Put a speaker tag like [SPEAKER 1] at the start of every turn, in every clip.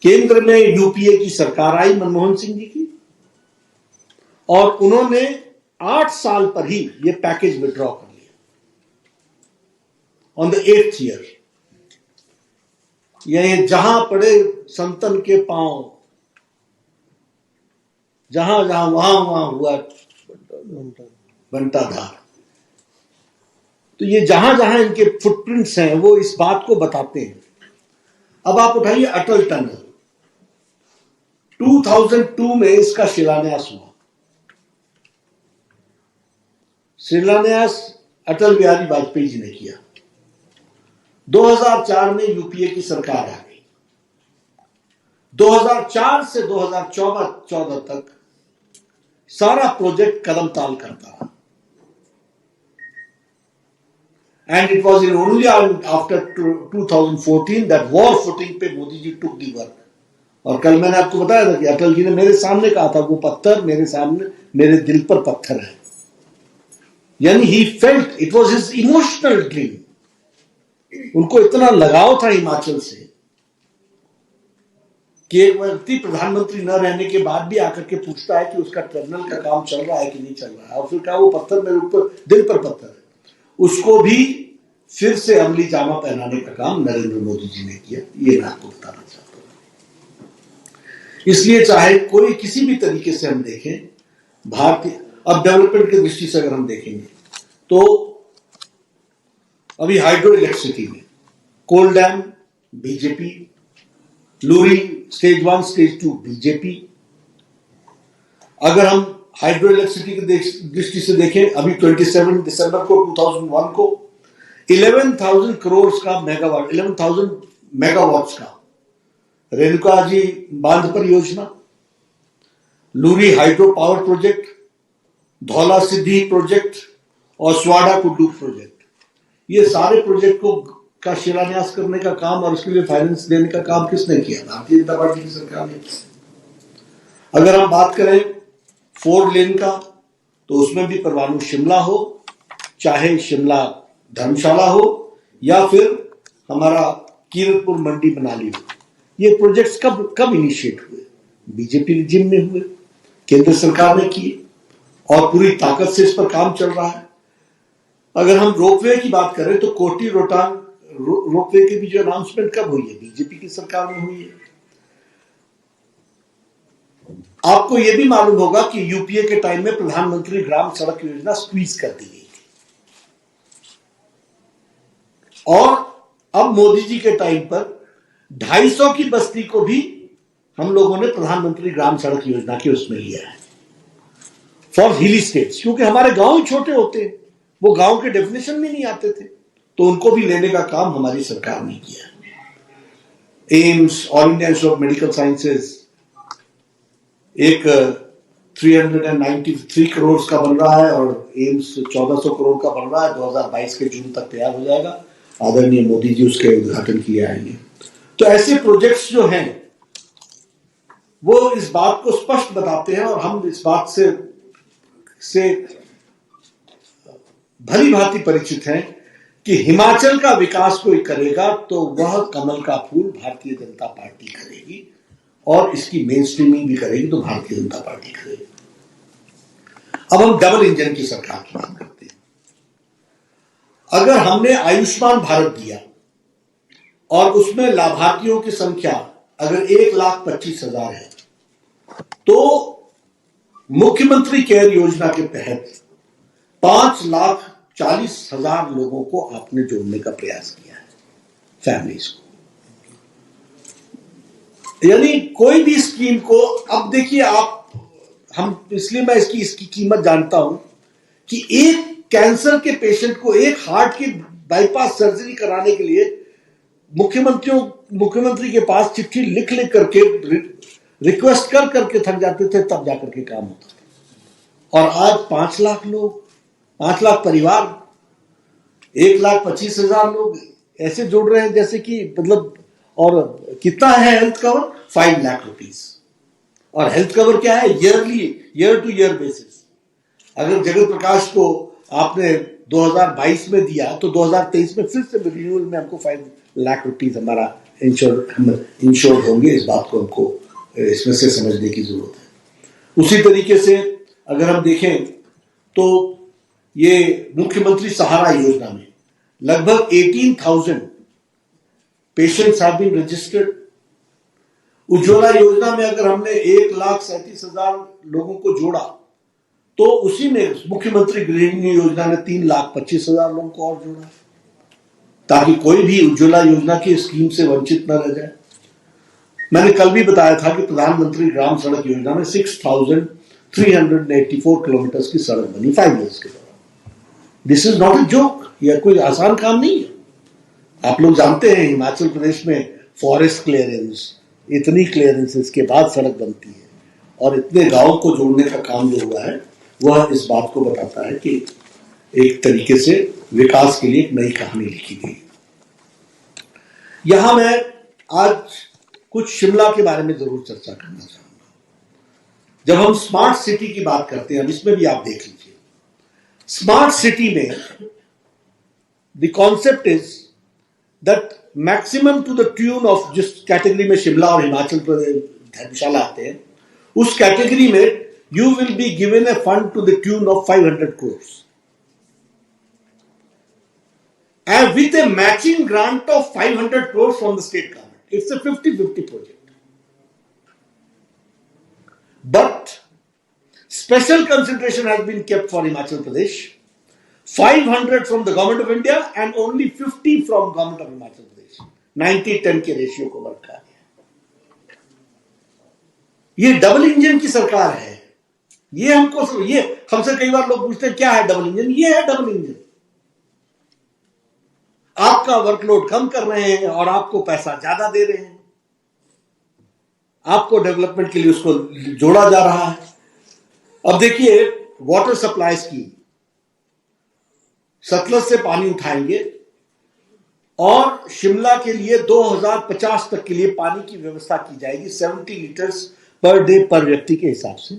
[SPEAKER 1] केंद्र में यूपीए की सरकार आई मनमोहन सिंह जी की, और उन्होंने 8 साल पर ही ये पैकेज विड्रॉ कर लिया ऑन द 8th ईयर। ये जहां पड़े संतन के पांव, जहां जहां वहां हुआ बंटाधार। तो ये जहां जहां इनके फुटप्रिंट्स हैं वो इस बात को बताते हैं। अब आप उठाइए अटल टनल, 2002 में इसका शिलान्यास हुआ। शिलान्यास अटल बिहारी वाजपेयी जी ने किया। 2004 में यूपीए की सरकार आ गई। 2004 से 2014 तक सारा प्रोजेक्ट कदम ताल करता रहा। And it was only after 2014 that war footing पे Modi ji took the work। और कल मैंने आपको बताया था कि अटल जी ने मेरे सामने कहा था, वो पत्थर मेरे सामने, मेरे दिल पर पत्थर है। यानी he felt it was his emotional dream। उनको इतना लगाव था हिमाचल से कि एक व्यक्ति प्रधानमंत्री न रहने के बाद भी आकर के पूछता है कि उसका टर्मिनल का काम चल रहा है कि नहीं चल रहा है, और फिर कहा वो पत्थर मेरे ऊपर, दिल पर पत्थर है। उसको भी फिर से अमली जामा पहनाने का काम नरेंद्र मोदी जी ने किया। ये मैं आपको बताना चाहता हूं। इसलिए चाहे कोई किसी भी तरीके से हम देखें, भारतीय अब डेवलपमेंट की दृष्टि से अगर हम देखेंगे तो अभी हाइड्रो इलेक्ट्रिसिटी में Kol dam BJP, Luhri stage 1 stage 2 BJP. अगर हम हाइड्रो इलेक्ट्रिसिटी की दृष्टि से देखें, अभी 27 दिसंबर को 2001 को 11,000 करोड़ का मेगावाट, 11,000 मेगावाट्स का रेणुका जी बांध परियोजना, Luhri hydro power project, Dhaula Siddhi project और स्वाडा कुड्डू प्रोजेक्ट, ये सारे प्रोजेक्ट को का शिलान्यास करने का काम और उसके लिए फाइनेंस देने का काम किसने किया? भारतीय जनता पार्टी की सरकार ने। अगर हम बात करें 4 लेन का, तो उसमें भी परवाणु शिमला हो, चाहे शिमला धर्मशाला हो, या फिर हमारा कीरतपुर मंडी मनाली हो, ये प्रोजेक्ट्स कब इनिशिएट हुए? बीजेपी रिजिम में हुए, केंद्र सरकार ने किए और पूरी ताकत से इस पर काम चल रहा है। अगर हम रोपवे की बात करें तो कोटी रोहतांग रोपवे की भी जो अनाउंसमेंट कब हुई है? बीजेपी की सरकार में हुई है। आपको यह भी मालूम होगा कि यूपीए के टाइम में प्रधानमंत्री ग्राम सड़क योजना स्क्वीज कर दी गई थी, और अब मोदी जी के टाइम पर 250 की बस्ती को भी हम लोगों ने प्रधानमंत्री ग्राम सड़क योजना के उसमें लिया है फॉर हिली स्टेट्स, क्योंकि हमारे गांव ही छोटे होते हैं, वो गांव के डेफिनेशन में नहीं आते थे, तो उनको भी लेने का काम हमारी सरकार ने किया। AIIMS, all India institute of medical sciences एक 393 करोड़ का बन रहा है, और एम्स 1400 करोड़ का बन रहा है। 2022 के जून तक तैयार हो जाएगा। आदरणीय मोदी जी उसके उद्घाटन के लिए आएंगे। तो ऐसे प्रोजेक्ट्स जो हैं वो इस बात को स्पष्ट बताते हैं, और हम इस बात से भली भांति परिचित हैं कि हिमाचल का विकास कोई करेगा तो वह कमल का फूल भारतीय जनता पार्टी करेगी, और इसकी मेन स्ट्रीमिंग भी करेगी तो भारतीय जनता पार्टी करेगी। अब हम डबल इंजन की सरकार की बात करते हैं। अगर हमने आयुष्मान भारत दिया और उसमें लाभार्थियों की संख्या अगर 1,25,000 है, तो मुख्यमंत्री केयर योजना के तहत 5,40,000 लोगों को आपने जोड़ने का प्रयास किया है, फैमिलीज को। यानी कोई भी स्कीम को, अब देखिए आप, हम इसलिए मैं इसकी कीमत जानता हूं कि एक कैंसर के पेशेंट को, एक हार्ट की बाईपास सर्जरी कराने के लिए मुख्यमंत्री के पास चिट्ठी लिख करके, रिक्वेस्ट करके थक जाते थे, तब जाकर के काम होता था। और आज 5 लाख लोग, 5 लाख परिवार, 1,25,000 लोग ऐसे जोड़ रहे हैं जैसे कि मतलब, और कितना है हेल्थ कवर? 5 लाख रुपीस। और हेल्थ कवर क्या है? Year two year basis. अगर जगत प्रकाश को आपने 2022 में दिया तो 2023 में फिर से रिन्यूअल में हमको 5 लाख रुपीस हमारा इंश्योर्ड होंगे, इस बात को हमको इसमें से समझने की जरूरत है। उसी तरीके से अगर हम देखें तो ये मुख्यमंत्री सहारा योजना में लगभग 18,000 patients have been registered. Ujjwala योजना में अगर हमने 1,37,000 लोगों को जोड़ा तो उसी में मुख्यमंत्री गृहिणी योजना ने 3,25,000 लोगों को और जोड़ा, ताकि कोई भी उज्ज्वला योजना की स्कीम से वंचित न रह जाए। मैंने कल भी बताया था कि प्रधानमंत्री ग्राम सड़क योजना में 6,384 किलोमीटर की सड़क बनी 5 ईयर्स के दौरान। This is not a joke, यह कोई आसान काम नहीं है। आप लोग जानते हैं हिमाचल प्रदेश में फॉरेस्ट क्लियरेंस, इतनी क्लियरेंसेस के बाद सड़क बनती है, और इतने गांव को जोड़ने का काम जो हुआ है वह इस बात को बताता है कि एक तरीके से विकास के लिए एक नई कहानी लिखी गई। यहां मैं आज कुछ शिमला के बारे में जरूर चर्चा करना चाहूंगा। जब हम स्मार्ट सिटी की बात करते हैं, अब इसमें भी आप देख लीजिए, स्मार्ट सिटी में the concept is that maximum to the tune of, जिस कैटेगरी में शिमला और हिमाचल प्रदेश धर्मशाला आते हैं, उस कैटेगरी में you will be given a fund to the tune of 500 crores and with a matching grant of 500 crores from the state government. It's a 50-50 project. But special consideration has been kept for Himachal Pradesh. 500 from the government of India and only 50 from government of Himachal Pradesh. 90-10 के ratio को रखा है। ये double engine की सरकार है। ये हमसे कई बार लोग पूछते हैं क्या है डबल इंजन। ये है डबल इंजन। आपका वर्कलोड कम कर रहे हैं और आपको पैसा ज्यादा दे रहे हैं। आपको डेवलपमेंट के लिए उसको जोड़ा जा रहा है। अब देखिए वाटर सप्लाई स्कीम, सतलज से पानी उठाएंगे और शिमला के लिए 2050 तक के लिए पानी की व्यवस्था की जाएगी 70 लीटर्स पर डे पर व्यक्ति के हिसाब से।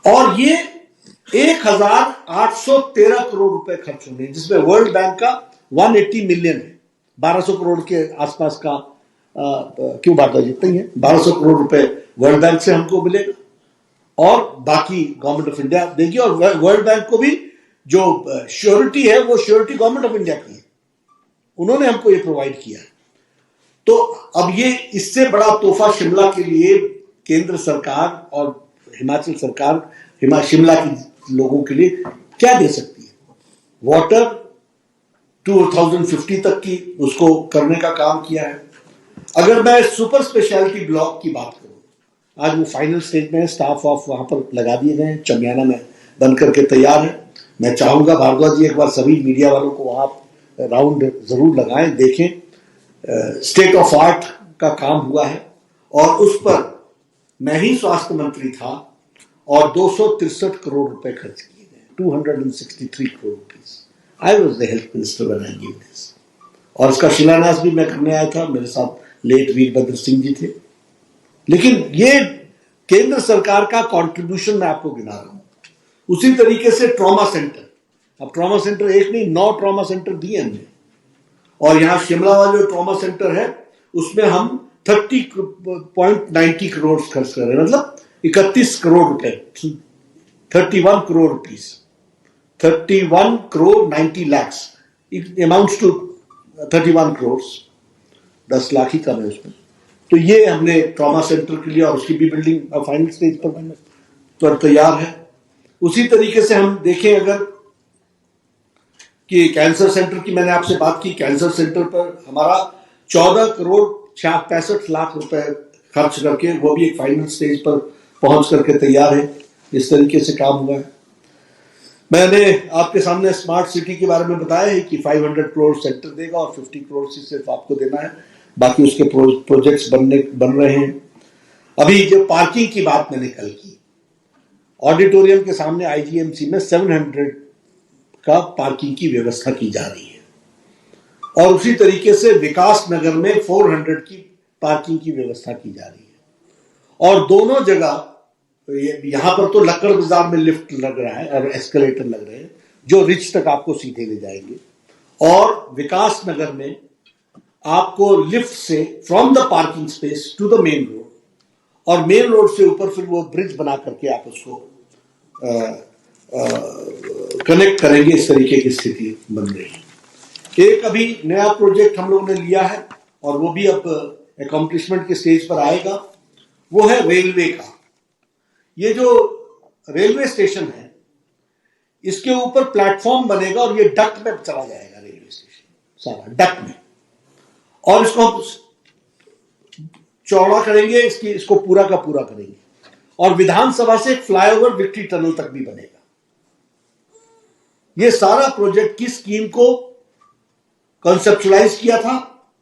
[SPEAKER 1] और ये 1,813 करोड़ रुपए खर्च होंगे, जिसमें वर्ल्ड बैंक का 180 मिलियन है। 1,200 करोड़ के आसपास का क्यों बात है, जितना ही है 1,200 करोड़ रुपए वर्ल्ड बैंक से हमको मिलेगा और बाकी गवर्नमेंट ऑफ इंडिया देगी। और वर्ल्ड बैंक को भी जो श्योरिटी है वो श्योरिटी गवर्नमेंट ऑफ इंडिया की है, उन्होंने हमको ये प्रोवाइड किया है। तो अब ये इससे बड़ा तोहफा शिमला के लिए केंद्र सरकार और हिमाचल सरकार शिमला के लोगों के लिए क्या दे सकती है। वाटर 2050 तक की उसको करने का काम किया है। अगर मैं सुपर स्पेशलिटी ब्लॉक की बात करूं, आज वो फाइनल स्टेज में है, स्टाफ ऑफ वहां पर लगा दिए गए हैं, चमियाना में बन करके तैयार है। मैं चाहूंगा भारद्वाज जी एक बार सभी मीडिया वालों को वहां राउंड जरूर लगाएं, देखें। स्टेट ऑफ आर्ट का काम हुआ है और उस पर मैं ही स्वास्थ्य मंत्री था और 263 करोड़ रुपए खर्च किए गए, 263 crore rupees. I was the health minister when I give this. और उसका शिलान्यास भी मैं करने आया था, मेरे साथ लेट वीरभद्र सिंह जी थे। लेकिन ये केंद्र सरकार का कंट्रीब्यूशन मैं आपको गिना रहा हूं। उसी तरीके से ट्रॉमा सेंटर, अब ट्रॉमा सेंटर एक नहीं 9 ट्रॉमा सेंटर दिए हमने। और यहां शिमला वाला जो ट्रॉमा सेंटर है उसमें हम 30.90 करोड़ खर्च कर रहे हैं, मतलब 31 करोड़ रुपए, 31 crore rupees, 31 crore 90 lakhs, it amounts to 31 crore, 10 lakh ही कम है उसमें। तो ये हमने ट्रॉमा सेंटर के लिए, और उसकी भी बिल्डिंग फाइनल स्टेज पर तैयार है। उसी तरीके से हम देखें अगर कि कैंसर सेंटर की मैंने आपसे बात की, कैंसर सेंटर पर हमारा 14 करोड़ 65 लाख रुपए खर्च करके वो भी एक फाइनल स्टेज पर पहुंच करके तैयार है। इस तरीके से काम हुआ है। मैंने आपके सामने स्मार्ट सिटी के बारे में बताया है कि 500 करोड़ सेक्टर देगा और 50 करोड़ सिर्फ आपको देना है, बाकी उसके प्रोजेक्ट्स बन रहे हैं। अभी जो पार्किंग की बात मैंने कल की, ऑडिटोरियम के सामने आईजीएमसी में 700 का पार्किंग की व्यवस्था की जा रही है और उसी तरीके से विकास नगर में 400 की पार्किंग की व्यवस्था की जा रही है। और दोनों जगह यहां पर तो लक्कड़ बाजार में लिफ्ट लग रहा है और एस्केलेटर लग रहे हैं जो रिच तक आपको सीधे ले जाएंगे, और विकास नगर में आपको लिफ्ट से from the parking space to the main road, और मेन रोड से ऊपर फिर वो ब्रिज बना करके आप उसको कनेक्ट करेंगे। इस तरीके की स्थिति बन रही है। एक अभी नया प्रोजेक्ट हम लोगों ने लिया है और वो भी अब अकॉम्प्लिशमेंट के स्टेज पर आएगा, वो है रेलवे का। ये जो रेलवे स्टेशन है इसके ऊपर प्लेटफॉर्म बनेगा और ये डक्ट में चला जाएगा, रेलवे स्टेशन सारा डक्ट में, और इसको हम चौड़ा करेंगे, इसको पूरा का पूरा करेंगे, और विधानसभा से फ्लाईओवर विक्ट्री टनल तक भी बनेगा। ये सारा प्रोजेक्ट की स्कीम को कॉन्सेप्चुलाइज किया था,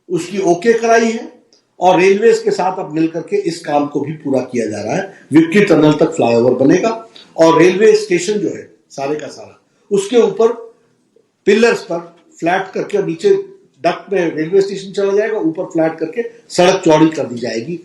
[SPEAKER 1] उसकी ओके कराई है, और रेलवेज के साथ अब मिलकर के इस काम को भी पूरा किया जा रहा है। विक्ट्री टनल तक फ्लाईओवर बनेगा और रेलवे स्टेशन जो है सारे का सारा उसके ऊपर पिलर्स पर फ्लैट करके, और नीचे डक्ट में रेलवे स्टेशन चला जाएगा, ऊपर फ्लैट करके सड़क चौड़ी कर दी जाएगी।